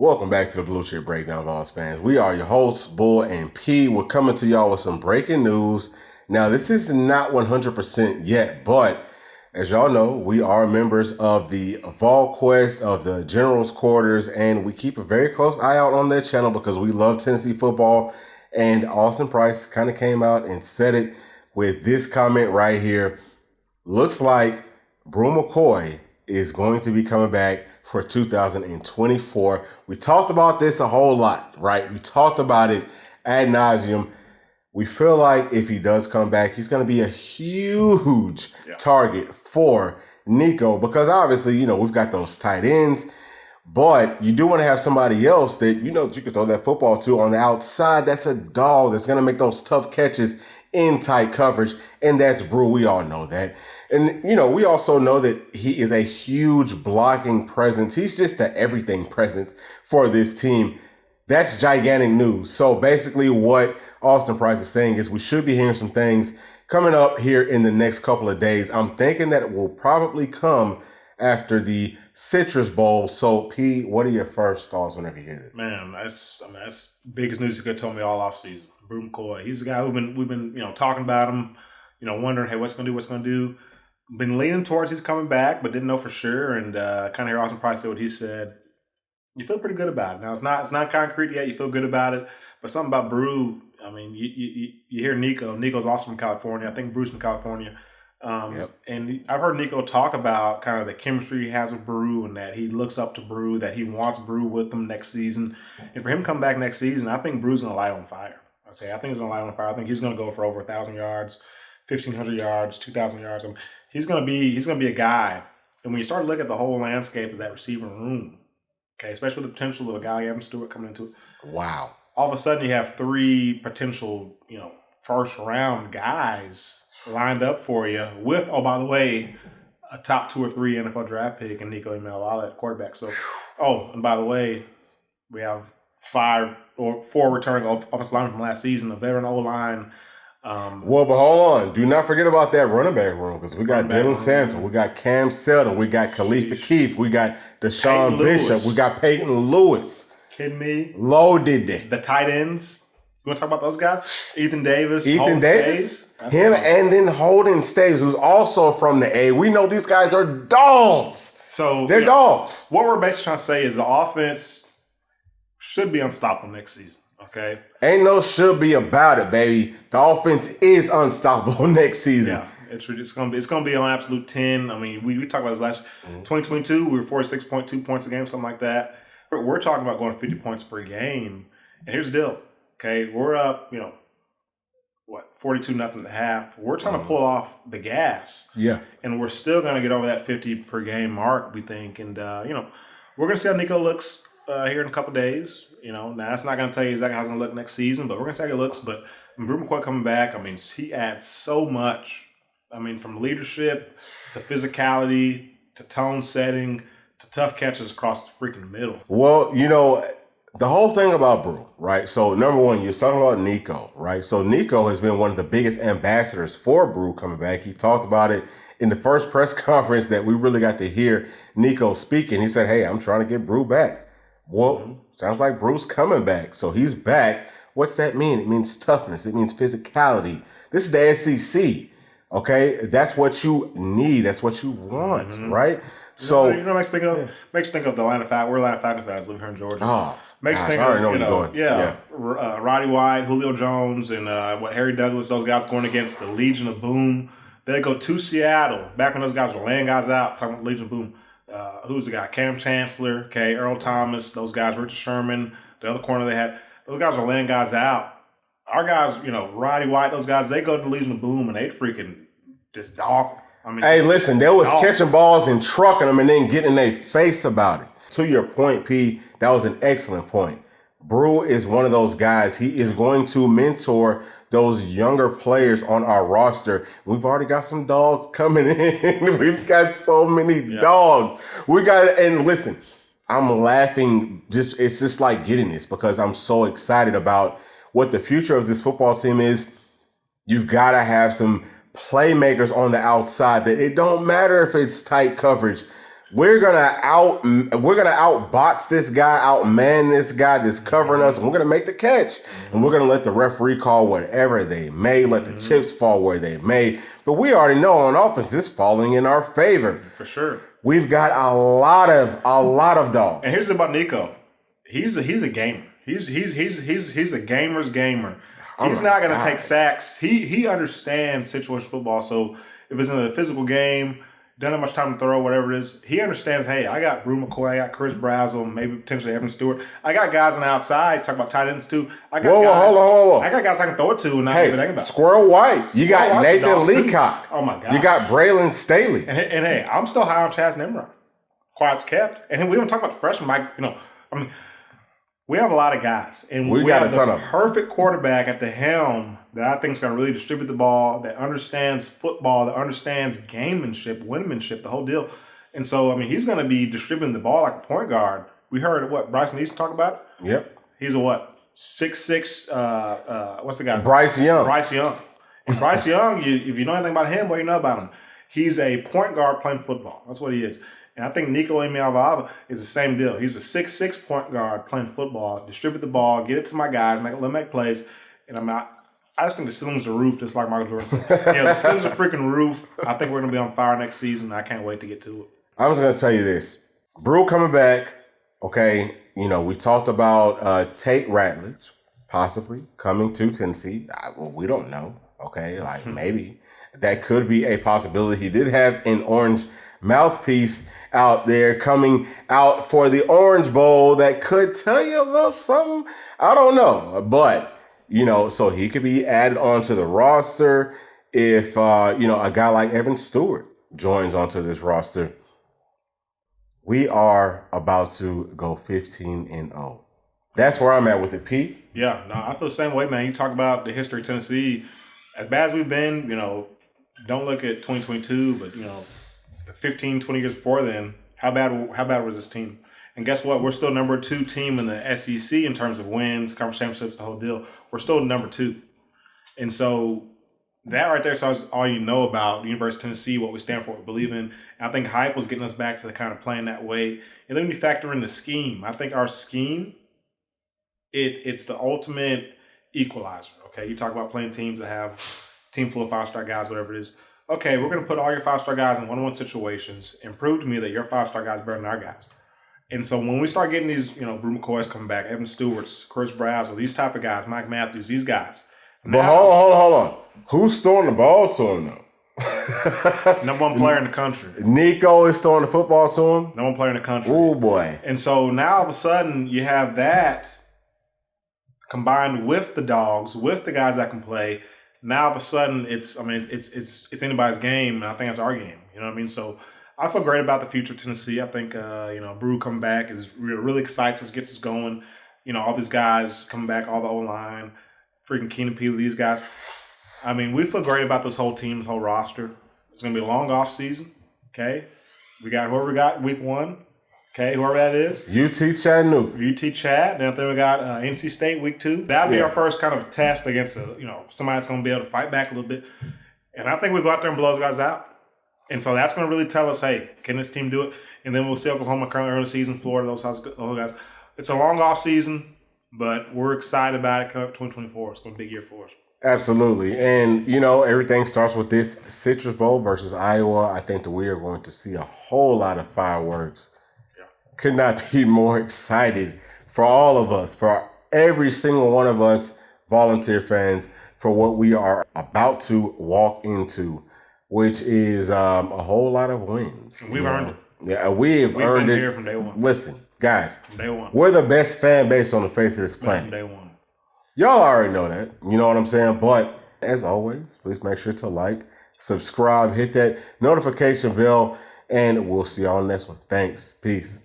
Welcome back to the Bluechip Breakdown, Vols fans. We are your hosts, Bull and P. We're coming to y'all with some breaking news. Now, this is not 100% yet, but as y'all know, we are members of the Vol Quest, of the General's Quarters, and we keep a very close eye out on their channel because we love Tennessee football. And Austin Price kind of came out and said it with this comment right here. Looks like Bru McCoy is going to be coming back for 2024. We talked about this a whole lot, right? We talked about it ad nauseum. We feel like if he does come back, he's going to be a huge target for Nico because obviously, we've got those tight ends, but you do want to have somebody else that, you can throw that football to on the outside. That's a dog that's going to make those tough catches in tight coverage, and that's Bru. We all know that. And, we also know that he is a huge blocking presence. He's just an everything presence for this team. That's gigantic news. So basically what Austin Price is saying is we should be hearing some things coming up here in the next couple of days. I'm thinking that it will probably come after the Citrus Bowl. So, P, what are your first thoughts whenever you hear this? Man, that's biggest news you could have told me all offseason. Bru McCoy. He's the guy we've been talking about him, wondering, hey, what's gonna do? Been leaning towards he's coming back, but didn't know for sure. And kind of hear Austin Price say what he said. You feel pretty good about it. Now it's not concrete yet. You feel good about it, but something about Bru. I mean, you hear Nico. Nico's also from California. I think Bru's from California. And I've heard Nico talk about kind of the chemistry he has with Bru and that he looks up to Bru, that he wants Bru with him next season. And for him to come back next season, I think Bru's going to light on fire. Okay, I think he's going to light on fire. I think he's going to go for over 1,000 yards, 1,500 yards, 2,000 yards. I mean, he's going to be a guy. And when you start to look at the whole landscape of that receiving room, okay, especially with the potential of a guy like Evan Stewart coming into it. Wow. All of a sudden you have three potential, first round guys lined up for you with, oh, by the way, a top 2 or 3 NFL draft pick and Nico Iamaleava at quarterback. So, and by the way, we have 5 or 4 returning offensive linemen from last season, a veteran O-line. But hold on. Do not forget about that running back room because we got Dylan Sampson, we got Cam Seldon, we got Khalifa Keith, we got Deshaun Bishop, we got Peyton Lewis. Kidding me? Loaded. The tight ends. You want to talk about those guys? Ethan Davis. Him, and then Holden Staves, who's also from the A. We know these guys are dogs. So they're dogs. What we're basically trying to say is the offense should be unstoppable next season. Okay. Ain't no should be about it, baby. The offense is unstoppable next season. Yeah, it's gonna be on absolute 10. I mean, we talked about this last 2022. We were 46.2 points a game, something like that. We're talking about going 50 points per game. And here's the deal. Okay, we're up, 42-0 at half. We're trying to pull off the gas. Yeah. And we're still going to get over that 50 per game mark, we think. And, we're going to see how Nico looks here in a couple days. Now that's not going to tell you exactly how he's going to look next season, but we're going to see how he looks. But Bru McCoy coming back, I mean, he adds so much. I mean, from leadership to physicality to tone setting to tough catches across the freaking middle. Well, the whole thing about Bru, right? So, number one, you're talking about Nico, right? So, Nico has been one of the biggest ambassadors for Bru coming back. He talked about it in the first press conference that we really got to hear Nico speaking. He said, hey, I'm trying to get Bru back. Well, sounds like Bru's coming back. So, he's back. What's that mean? It means toughness. It means physicality. This is the SEC, okay? That's what you need. That's what you want, right? So, makes you think of the Atlanta Falcons. We're Atlanta Falcons fans living here in Georgia. Oh, makes you think of, Roddy White, Julio Jones, and Harry Douglas, those guys going against the Legion of Boom. They go to Seattle, back when those guys were laying guys out, talking about Legion of Boom. Who's the guy? Cam Chancellor, Earl Thomas, those guys, Richard Sherman, the other corner they had. Those guys were laying guys out. Our guys, Roddy White, those guys, they go to the Legion of Boom, and they freaking just dog. I mean, hey, listen, they was catching balls and trucking them and then getting in their face about it. To your point, P, that was an excellent point. Bru is one of those guys. He is going to mentor those younger players on our roster. We've already got some dogs coming in. We've got so many dogs. And listen, I'm laughing. It's just like getting this because I'm so excited about what the future of this football team is. You've got to have some playmakers on the outside that it don't matter if it's tight coverage. We're gonna outbox this guy, outman this guy that's covering us, and we're gonna make the catch. And we're gonna let the referee call whatever they may, let the chips fall where they may. But we already know on offense it's falling in our favor. For sure. We've got a lot of dogs. And here's about Nico. He's a gamer. He's a gamer's gamer. He's not gonna take sacks. He understands situational football. So if it's in a physical game, doesn't have much time to throw, whatever it is. He understands, hey, I got Bru McCoy, I got Chris Brazzell, maybe potentially Evan Stewart. I got guys on the outside, talk about tight ends too. I got hold on. I got guys I can throw it to and not even think about. Squirrel White. You got Nathan Leacock. Oh my God. You got Braylon Staley. And hey, I'm still high on Chaz Nimrod. Quiet's kept. And we haven't talked about the freshman, Mike. We have a lot of guys. And we got a ton of perfect quarterback at the helm that I think is going to really distribute the ball, that understands football, that understands gamemanship, winmanship, the whole deal. And so, he's going to be distributing the ball like a point guard. We heard Bryson Easton talk about it? Yep. He's a 6'6", what's the guy's name? Bryce Young. And Bryce Young, if you know anything about him, what do you know about him? He's a point guard playing football. That's what he is. And I think Nico Iamaleava is the same deal. He's a 6'6" point guard playing football, distribute the ball, get it to my guys, let them make plays. And I just think the ceiling's the roof, just like Michael Jordan said. The ceiling's a freaking roof. I think we're going to be on fire next season. I can't wait to get to it. I was going to tell you this. Bru coming back, okay, we talked about Tate Ratledge possibly coming to Tennessee. We don't know, okay? Maybe. That could be a possibility. He did have an orange mouthpiece out there coming out for the Orange Bowl that could tell you a little something. I don't know. But, so he could be added onto the roster if, a guy like Evan Stewart joins onto this roster. We are about to go 15-0. That's where I'm at with it, Pete. Yeah, no, I feel the same way, man. You talk about the history of Tennessee. As bad as we've been, don't look at 2022, but, 15, 20 years before then, how bad was this team? And guess what? We're still number 2 team in the SEC in terms of wins, conference championships, the whole deal. We're still number 2. And so that right there tells all you know about the University of Tennessee, what we stand for, what we believe in. And I think hype was getting us back to the kind of playing that way. And then when you factor in the scheme, I think our scheme, it's the ultimate equalizer, okay? You talk about playing teams that have a team full of 5-star guys, whatever it is. Okay, we're going to put all your 5-star guys in one-on-one situations and prove to me that your 5-star guys are better than our guys. And so when we start getting these, Bru McCoy's coming back, Evan Stewart's, Chris Brazzell, these type of guys, Mike Matthews, these guys. But hold on. Who's throwing the ball to him, though? Number 1 player in the country. Nico is throwing the football to him? Number 1 player in the country. Oh, boy. And so now all of a sudden you have that combined with the dogs, with the guys that can play. Now all of a sudden it's anybody's game, and I think it's our game. You know what I mean? So I feel great about the future of Tennessee. I think Bru coming back is really excites us, gets us going. All these guys coming back, all the O-line, freaking Keenan Peele, these guys. We feel great about this whole team, this whole roster. It's gonna be a long off season. Okay, we got whoever we got week 1. Okay, whoever that is. UT Chattanooga. UT Chat. Then we got NC State week 2. That'll be our first kind of test against somebody that's going to be able to fight back a little bit. And I think we go out there and blow those guys out. And so that's going to really tell us, hey, can this team do it? And then we'll see Oklahoma currently early season, Florida, those guys. It's a long off season, but we're excited about it coming up 2024. It's going to be a big year for us. Absolutely. And, everything starts with this Citrus Bowl versus Iowa. I think that we are going to see a whole lot of fireworks. Could not be more excited for all of us, for every single one of us volunteer fans, for what we are about to walk into, which is a whole lot of wins. We've earned it. Yeah, we've earned been it. Here from day one. Listen, guys, from day one. We're the best fan base on the face of this planet. From day one. Y'all already know that. You know what I'm saying? But as always, please make sure to like, subscribe, hit that notification bell, and we'll see y'all on the next one. Thanks. Peace.